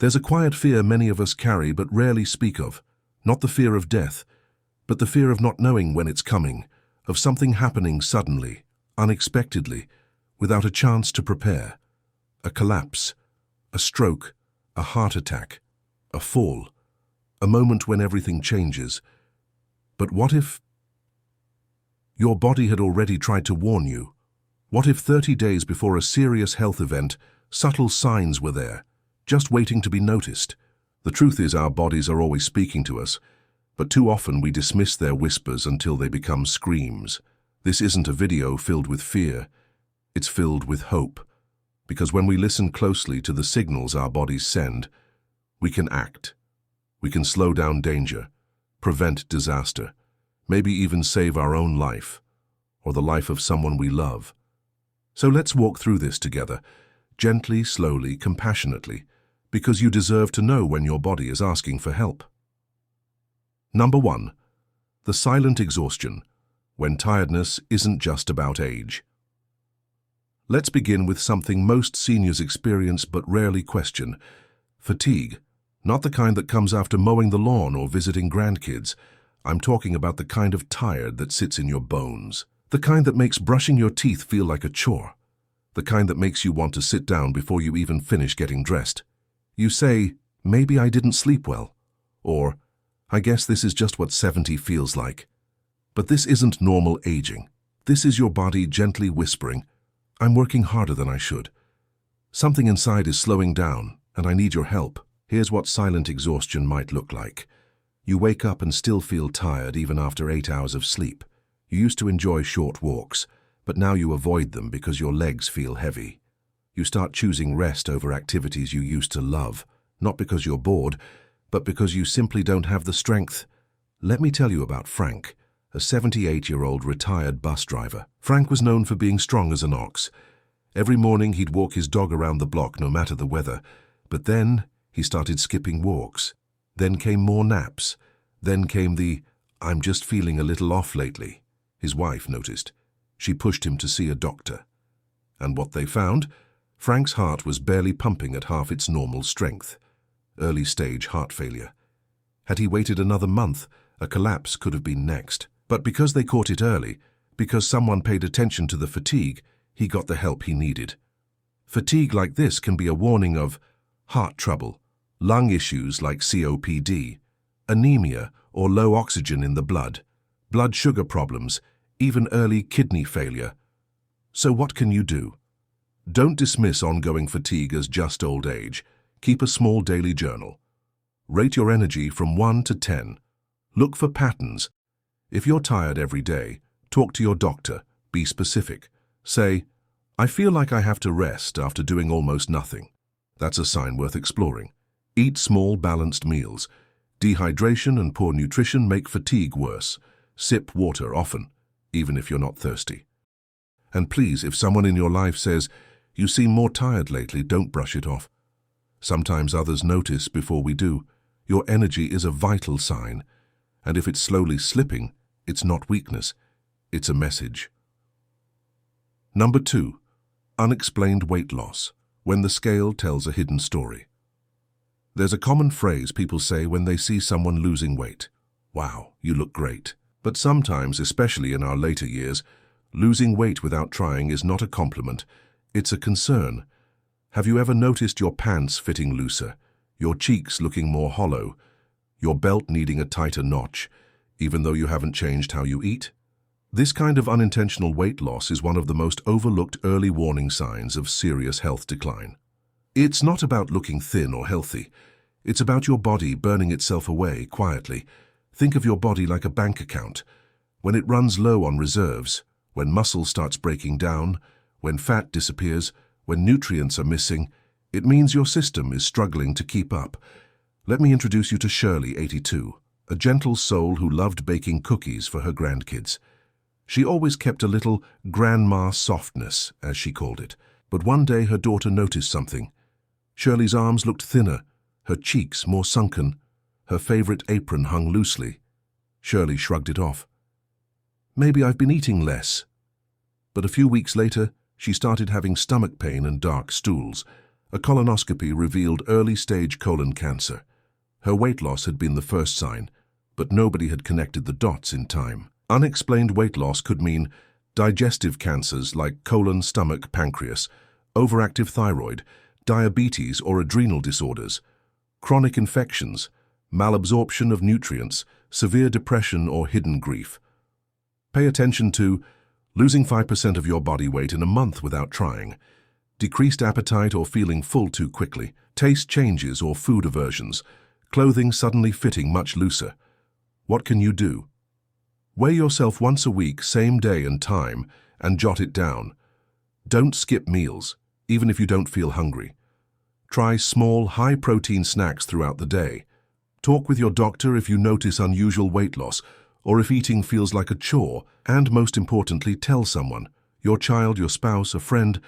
There's a quiet fear many of us carry but rarely speak of, not the fear of death, but the fear of not knowing when it's coming, of something happening suddenly, unexpectedly, without a chance to prepare. A collapse, a stroke, a heart attack, a fall, a moment when everything changes. But what if your body had already tried to warn you? What if 30 days before a serious health event, subtle signs were there, just waiting to be noticed? The truth is our bodies are always speaking to us, but too often we dismiss their whispers until they become screams. This isn't a video filled with fear, it's filled with hope. Because when we listen closely to the signals our bodies send, we can act. We can slow down danger, prevent disaster, maybe even save our own life, or the life of someone we love. So let's walk through this together, gently, slowly, compassionately, because you deserve to know when your body is asking for help. Number 1. The silent exhaustion, when tiredness isn't just about age. Let's begin with something most seniors experience but rarely question: fatigue. Not the kind that comes after mowing the lawn or visiting grandkids. I'm talking about the kind of tired that sits in your bones. The kind that makes brushing your teeth feel like a chore. The kind that makes you want to sit down before you even finish getting dressed. You say, maybe I didn't sleep well. Or, I guess this is just what 70 feels like. But this isn't normal aging. This is your body gently whispering, I'm working harder than I should. Something inside is slowing down, and I need your help. Here's what silent exhaustion might look like. You wake up and still feel tired even after 8 hours of sleep. You used to enjoy short walks, but now you avoid them because your legs feel heavy. You start choosing rest over activities you used to love, not because you're bored, but because you simply don't have the strength. Let me tell you about Frank, a 78-year-old retired bus driver. Frank was known for being strong as an ox. Every morning he'd walk his dog around the block no matter the weather, but then he started skipping walks. Then came more naps. Then came the, I'm just feeling a little off lately. His wife noticed. She pushed him to see a doctor. And what they found? Frank's heart was barely pumping at half its normal strength. Early-stage heart failure. Had he waited another month, a collapse could have been next. But because they caught it early, because someone paid attention to the fatigue, he got the help he needed. Fatigue like this can be a warning of heart trouble, lung issues like COPD, anemia or low oxygen in the blood sugar problems, even early kidney failure. So what can you do? Don't dismiss ongoing fatigue as just old age. Keep a small daily journal. Rate your energy from 1 to 10. Look for patterns. If you're tired every day, talk to your doctor. Be specific. Say, I feel like I have to rest after doing almost nothing. That's a sign worth exploring. Eat small, balanced meals. Dehydration and poor nutrition make fatigue worse. Sip water often, even if you're not thirsty. And please, if someone in your life says, you seem more tired lately, don't brush it off. Sometimes others notice before we do. Your energy is a vital sign. And if it's slowly slipping, it's not weakness, it's a message. Number 2. Unexplained weight loss, when the scale tells a hidden story. There's a common phrase people say when they see someone losing weight. Wow, you look great. But sometimes, especially in our later years, losing weight without trying is not a compliment, it's a concern. Have you ever noticed your pants fitting looser, your cheeks looking more hollow, your belt needing a tighter notch, even though you haven't changed how you eat? This kind of unintentional weight loss is one of the most overlooked early warning signs of serious health decline. It's not about looking thin or healthy. It's about your body burning itself away quietly. Think of your body like a bank account. When it runs low on reserves, when muscle starts breaking down, when fat disappears, when nutrients are missing, it means your system is struggling to keep up. Let me introduce you to Shirley, 82, a gentle soul who loved baking cookies for her grandkids. She always kept a little grandma softness, as she called it. But one day her daughter noticed something. Shirley's arms looked thinner, her cheeks more sunken, her favorite apron hung loosely. Shirley shrugged it off. Maybe I've been eating less. But a few weeks later, she started having stomach pain and dark stools. A colonoscopy revealed early-stage colon cancer. Her weight loss had been the first sign, but nobody had connected the dots in time. Unexplained weight loss could mean digestive cancers like colon, stomach, pancreas, overactive thyroid, diabetes or adrenal disorders, chronic infections, malabsorption of nutrients, severe depression or hidden grief. Pay attention to losing 5% of your body weight in a month without trying, decreased appetite or feeling full too quickly, taste changes or food aversions, clothing suddenly fitting much looser. What can you do? Weigh yourself once a week, same day and time, and jot it down. Don't skip meals, even if you don't feel hungry. Try small, high-protein snacks throughout the day. Talk with your doctor if you notice unusual weight loss, or if eating feels like a chore, and most importantly, tell someone, your child, your spouse, a friend,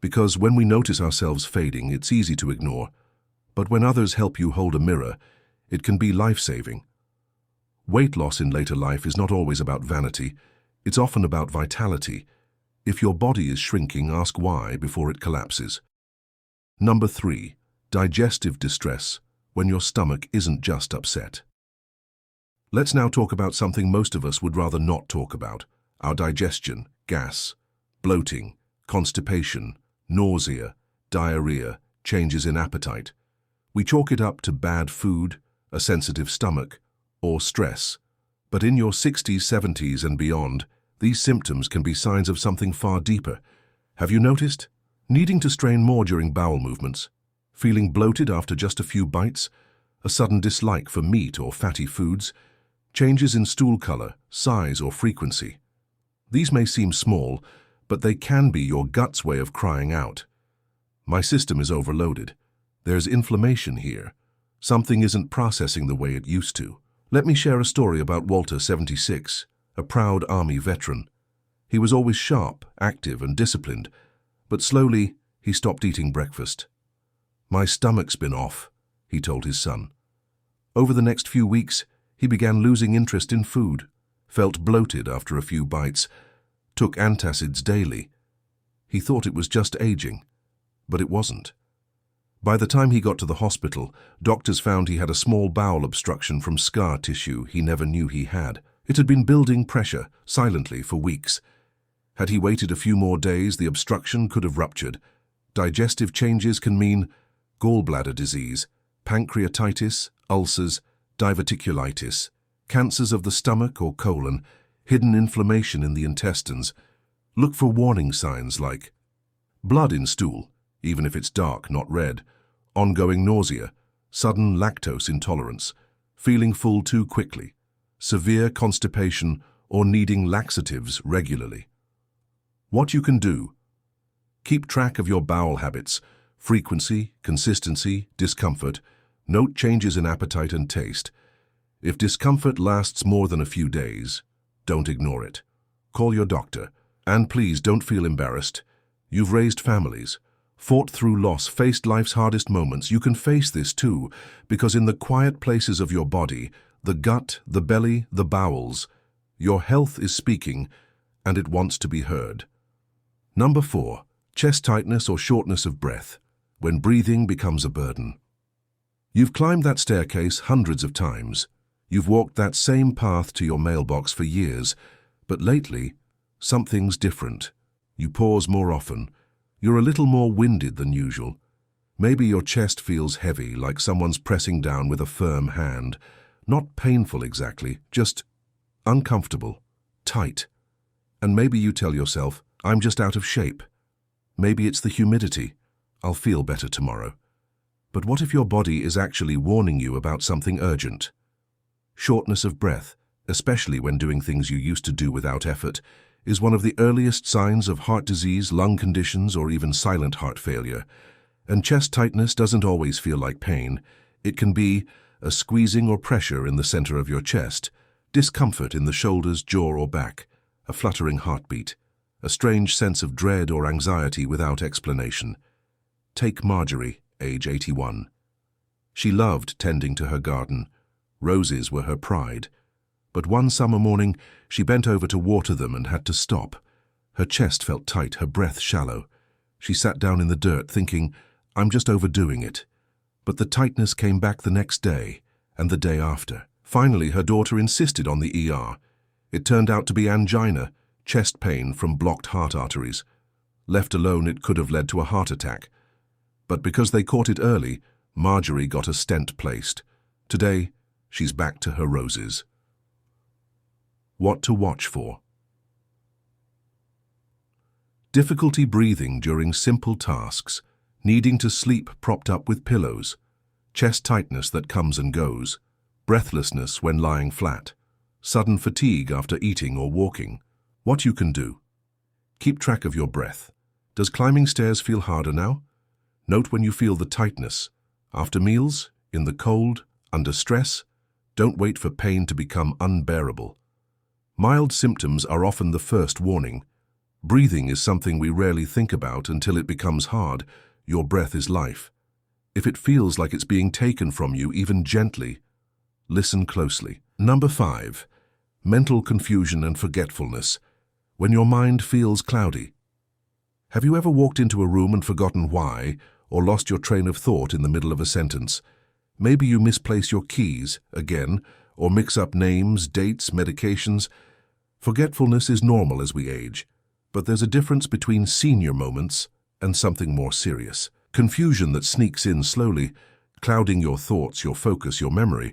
because when we notice ourselves fading, it's easy to ignore. But when others help you hold a mirror, it can be life-saving. Weight loss in later life is not always about vanity. It's often about vitality. If your body is shrinking, ask why before it collapses. Number 3, digestive distress, when your stomach isn't just upset. Let's now talk about something most of us would rather not talk about: our digestion, gas, bloating, constipation, nausea, diarrhea, changes in appetite. We chalk it up to bad food, a sensitive stomach, or stress. But in your 60s, 70s and beyond, these symptoms can be signs of something far deeper. Have you noticed? Needing to strain more during bowel movements, feeling bloated after just a few bites, a sudden dislike for meat or fatty foods, changes in stool color, size or frequency. These may seem small, but they can be your gut's way of crying out. My system is overloaded. There's inflammation here. Something isn't processing the way it used to. Let me share a story about Walter, 76, a proud Army veteran. He was always sharp, active and disciplined, but slowly he stopped eating breakfast. "My stomach's been off," he told his son. Over the next few weeks, he began losing interest in food, felt bloated after a few bites, took antacids daily. He thought it was just aging, but it wasn't. By the time he got to the hospital, doctors found he had a small bowel obstruction from scar tissue he never knew he had. It had been building pressure, silently, for weeks. Had he waited a few more days, the obstruction could have ruptured. Digestive changes can mean gallbladder disease, pancreatitis, ulcers, diverticulitis, cancers of the stomach or colon, hidden inflammation in the intestines. Look for warning signs like blood in stool, even if it's dark, not red, ongoing nausea, sudden lactose intolerance, feeling full too quickly, severe constipation, or needing laxatives regularly. What you can do: keep track of your bowel habits, frequency, consistency, discomfort. Note changes in appetite and taste. If discomfort lasts more than a few days, don't ignore it. Call your doctor. And please don't feel embarrassed. You've raised families, fought through loss, faced life's hardest moments. You can face this too, because in the quiet places of your body, the gut, the belly, the bowels, your health is speaking, and it wants to be heard. Number 4, chest tightness or shortness of breath, when breathing becomes a burden. You've climbed that staircase hundreds of times. You've walked that same path to your mailbox for years, but lately, something's different. You pause more often. You're a little more winded than usual. Maybe your chest feels heavy, like someone's pressing down with a firm hand. Not painful exactly, just uncomfortable, tight. And maybe you tell yourself, "I'm just out of shape." Maybe it's the humidity. "I'll feel better tomorrow." But what if your body is actually warning you about something urgent? Shortness of breath, especially when doing things you used to do without effort, is one of the earliest signs of heart disease, lung conditions, or even silent heart failure. And chest tightness doesn't always feel like pain. It can be a squeezing or pressure in the center of your chest, discomfort in the shoulders, jaw, or back, a fluttering heartbeat, a strange sense of dread or anxiety without explanation. Take Marjorie, age 81. She loved tending to her garden. Roses were her pride. But one summer morning, she bent over to water them and had to stop. Her chest felt tight, her breath shallow. She sat down in the dirt, thinking, I'm just overdoing it. But the tightness came back the next day and the day after. Finally, her daughter insisted on the ER. It turned out to be angina, chest pain from blocked heart arteries. Left alone, it could have led to a heart attack. But because they caught it early, Marjorie got a stent placed. Today, she's back to her roses. What to watch for? Difficulty breathing during simple tasks, needing to sleep propped up with pillows, chest tightness that comes and goes, breathlessness when lying flat, sudden fatigue after eating or walking. What you can do? Keep track of your breath. Does climbing stairs feel harder now? Note when you feel the tightness. After meals, in the cold, under stress, don't wait for pain to become unbearable. Mild symptoms are often the first warning. Breathing is something we rarely think about until it becomes hard. Your breath is life. If it feels like it's being taken from you, even gently, listen closely. Number 5. Mental confusion and forgetfulness. When your mind feels cloudy. Have you ever walked into a room and forgotten why, or lost your train of thought in the middle of a sentence? Maybe you misplace your keys, again, or mix up names, dates, medications. Forgetfulness is normal as we age, but there's a difference between senior moments and something more serious. Confusion that sneaks in slowly, clouding your thoughts, your focus, your memory,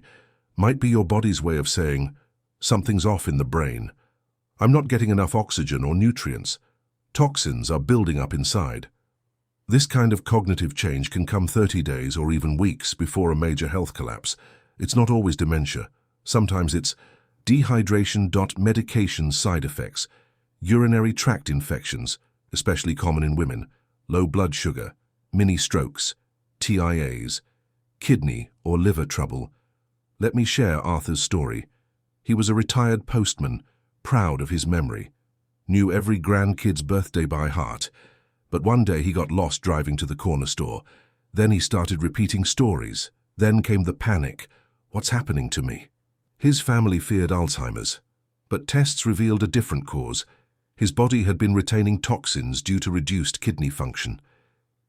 might be your body's way of saying, something's off in the brain. I'm not getting enough oxygen or nutrients. Toxins are building up inside. This kind of cognitive change can come 30 days or even weeks before a major health collapse. It's not always dementia. Sometimes it's dehydration. Medication side effects, urinary tract infections, especially common in women, low blood sugar, mini strokes, TIAs, kidney or liver trouble. Let me share Arthur's story. He was a retired postman, proud of his memory, knew every grandkid's birthday by heart. But one day he got lost driving to the corner store. Then he started repeating stories. Then came the panic. What's happening to me? His family feared Alzheimer's, but tests revealed a different cause. His body had been retaining toxins due to reduced kidney function.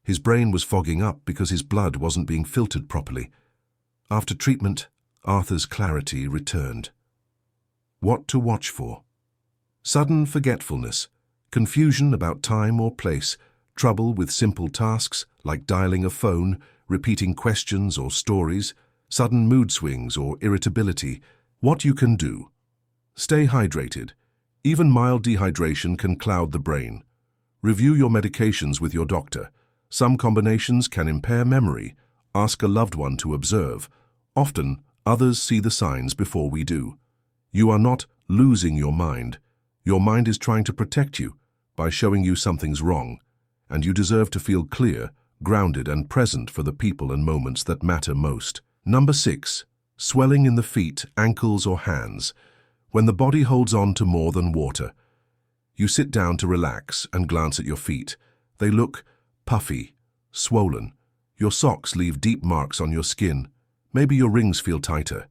His brain was fogging up because his blood wasn't being filtered properly. After treatment, Arthur's clarity returned. What to watch for? Sudden forgetfulness, confusion about time or place, trouble with simple tasks like dialing a phone, repeating questions or stories, sudden mood swings or irritability. What you can do? Stay hydrated. Even mild dehydration can cloud the brain. Review your medications with your doctor. Some combinations can impair memory. Ask a loved one to observe. Often, others see the signs before we do. You are not losing your mind. Your mind is trying to protect you by showing you something's wrong, and you deserve to feel clear, grounded, and present for the people and moments that matter most. Number 6. Swelling in the feet, ankles, or hands. When the body holds on to more than water. You sit down to relax and glance at your feet. They look puffy, swollen. Your socks leave deep marks on your skin. Maybe your rings feel tighter.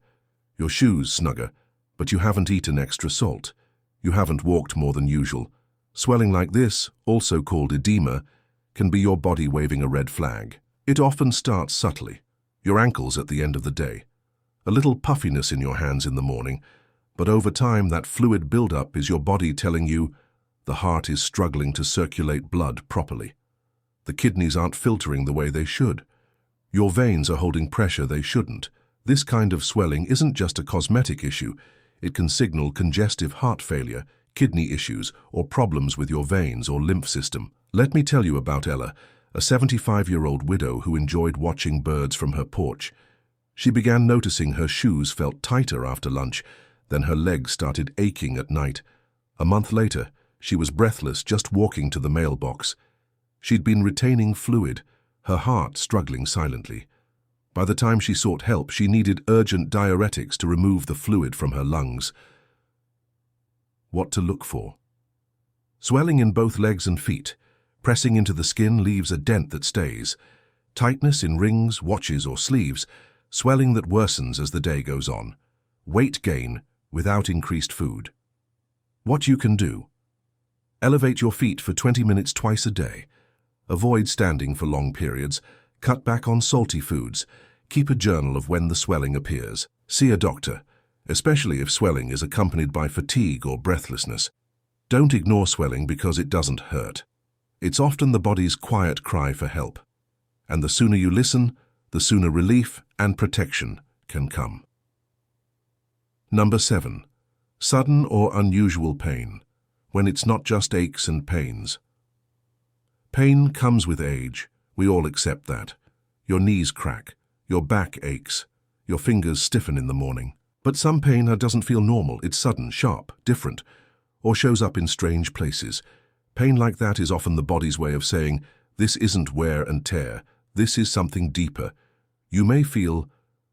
Your shoes snugger, but you haven't eaten extra salt. You haven't walked more than usual. Swelling like this, also called edema, can be your body waving a red flag. It often starts subtly. Your ankles at the end of the day. A little puffiness in your hands in the morning, but over time that fluid buildup is your body telling you the heart is struggling to circulate blood properly. The kidneys aren't filtering the way they should. Your veins are holding pressure they shouldn't. This kind of swelling isn't just a cosmetic issue. It can signal congestive heart failure, kidney issues, or problems with your veins or lymph system. Let me tell you about Ella, a 75-year-old widow who enjoyed watching birds from her porch. She began noticing her shoes felt tighter after lunch, then her legs started aching at night. A month later, she was breathless just walking to the mailbox. She'd been retaining fluid, her heart struggling silently. By the time she sought help, she needed urgent diuretics to remove the fluid from her lungs. What to look for? Swelling in both legs and feet. Pressing into the skin leaves a dent that stays. Tightness in rings, watches, or sleeves. Swelling that worsens as the day goes on. Weight gain without increased food. What you can do? Elevate your feet for 20 minutes twice a day. Avoid standing for long periods. Cut back on salty foods. Keep a journal of when the swelling appears. See a doctor, especially if swelling is accompanied by fatigue or breathlessness. Don't ignore swelling because it doesn't hurt. It's often the body's quiet cry for help. And the sooner you listen, the sooner relief and protection can come. Number 7. Sudden or unusual pain, when it's not just aches and pains. Pain comes with age. We all accept that. Your knees crack, your back aches, your fingers stiffen in the morning. But some pain doesn't feel normal. It's sudden, sharp, different, or shows up in strange places. Pain like that is often the body's way of saying, this isn't wear and tear, this is something deeper. You may feel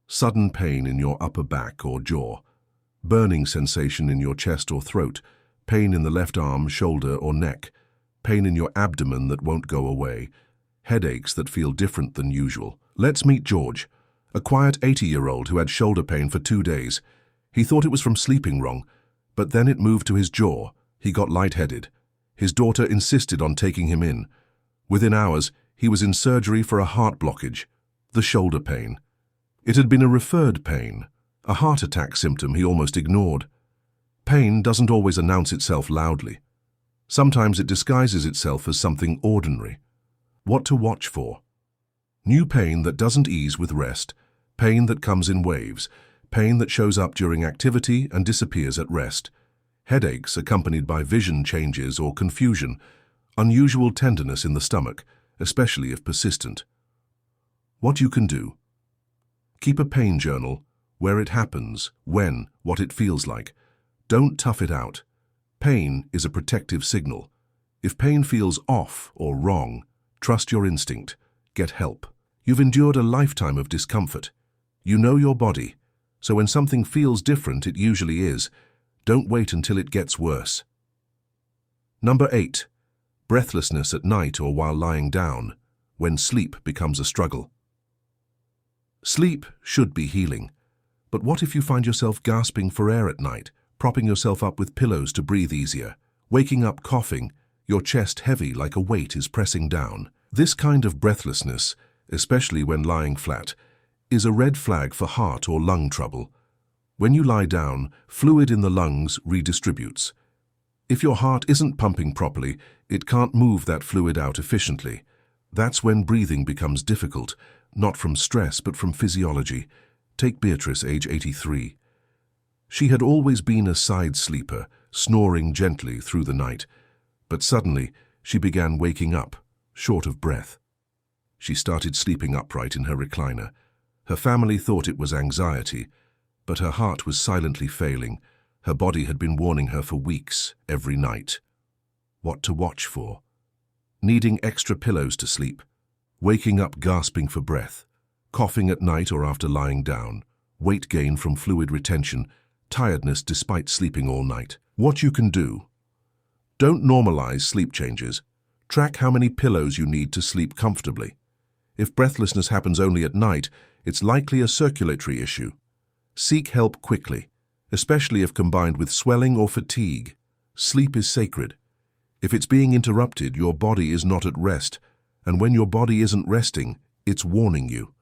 sudden pain in your upper back or jaw, burning sensation in your chest or throat, pain in the left arm, shoulder or neck, pain in your abdomen that won't go away, headaches that feel different than usual. Let's meet George, a quiet 80-year-old who had shoulder pain for 2 days. He thought it was from sleeping wrong, but then it moved to his jaw. He got lightheaded. His daughter insisted on taking him in. Within hours, he was in surgery for a heart blockage, the shoulder pain. It had been a referred pain, a heart attack symptom he almost ignored. Pain doesn't always announce itself loudly. Sometimes it disguises itself as something ordinary. What to watch for? New pain that doesn't ease with rest, pain that comes in waves, pain that shows up during activity and disappears at rest, headaches accompanied by vision changes or confusion, unusual tenderness in the stomach, especially if persistent. What you can do? Keep a pain journal, where it happens, when, what it feels like. Don't tough it out. Pain is a protective signal. If pain feels off or wrong, trust your instinct. Get help. You've endured a lifetime of discomfort. You know your body, so when something feels different, it usually is. Don't wait until it gets worse. Number 8. Breathlessness at night or while lying down, when sleep becomes a struggle. Sleep should be healing, but what if you find yourself gasping for air at night, propping yourself up with pillows to breathe easier, waking up coughing, your chest heavy like a weight is pressing down? This kind of breathlessness, especially when lying flat, is a red flag for heart or lung trouble. When you lie down, fluid in the lungs redistributes. If your heart isn't pumping properly, it can't move that fluid out efficiently. That's when breathing becomes difficult, not from stress but from physiology. Take Beatrice, age 83. She had always been a side sleeper, snoring gently through the night, but suddenly she began waking up, short of breath. She started sleeping upright in her recliner. Her family thought it was anxiety, but her heart was silently failing. Her body had been warning her for weeks, every night. What to watch for? Needing extra pillows to sleep, waking up gasping for breath, coughing at night or after lying down, weight gain from fluid retention, tiredness despite sleeping all night. What you can do? Don't normalize sleep changes. Track how many pillows you need to sleep comfortably. If breathlessness happens only at night, it's likely a circulatory issue. Seek help quickly, especially if combined with swelling or fatigue. Sleep is sacred. If it's being interrupted, your body is not at rest, and when your body isn't resting, it's warning you.